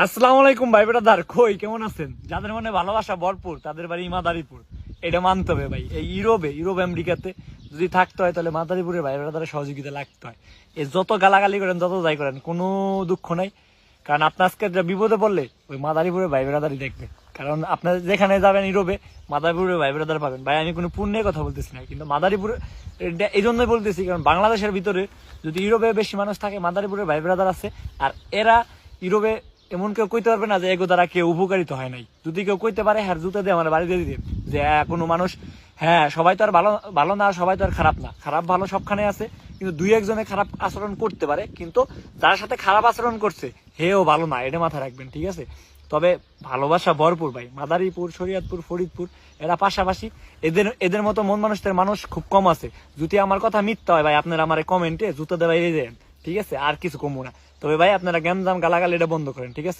আসসালামু আলাইকুম ভাই ব্রাদার, কই কেমন আছেন? যাদের মনে ভালোবাসা ভরপুর তাদের বাড়ি মাদারীপুর, এটা মানতে হবে ভাই। এই ইউরোপ আমেরিকাতে যদি থাকতে হয় তাহলে মাদারীপুরের ভাই ব্রাদারের সহযোগিতা লাগতে হয়। এই যত গালাগালি করেন যত যাই করেন কোনো দুঃখ নাই, কারণ আপনার আজকে যা বিপদে পড়লে ওই মাদারীপুরের ভাই ব্রাদারই দেখবে। কারণ আপনার যেখানে যাবেন ইউরোপে মাদারীপুরের ভাই ব্রাদার পাবেন। ভাই আমি কোনো পুণ্যের কথা বলতেছি না, কিন্তু মাদারীপুর এই জন্যই বলতেছি কারণ বাংলাদেশের ভিতরে যদি ইউরোপে বেশি মানুষ থাকে মাদারীপুরের ভাই ব্রাদার আছে। আর এরা ইউরোপে এমন কেউ কইতে পারবে না যে এগো দ্বারা কেউ উপকারিত হয় নাই। যদি কেউ কইতে পারে হ্যাঁ জুতা দিয়ে আমার বাড়ি দিয়ে দিন যে কোনো মানুষ, হ্যাঁ সবাই তো আর ভালো ভালো না, সবাই তো আর খারাপ না, খারাপ ভালো সবখানে আছে। কিন্তু দুই একজনে খারাপ আচরণ করতে পারে, কিন্তু যার সাথে খারাপ আচরণ করছে হেও ভালো না, এটা মাথায় রাখবেন, ঠিক আছে? তবে ভালোবাসা ভরপুর ভাই, মাদারীপুর, শরীয়তপুর, ফরিদপুর এরা পাশাপাশি। এদের এদের মতো মন মানুষের মানুষ খুব কম আছে। যদি আমার কথা মিথ্যা হয় ভাই আপনারা আমার কমেন্টে জুতো দেওয়াই দেন, ঠিক আছে? আর কিছু কমু না। তবে ভাই আপনারা গ্যামজাম গালাগালি এটা বন্ধ করেন, ঠিক আছে?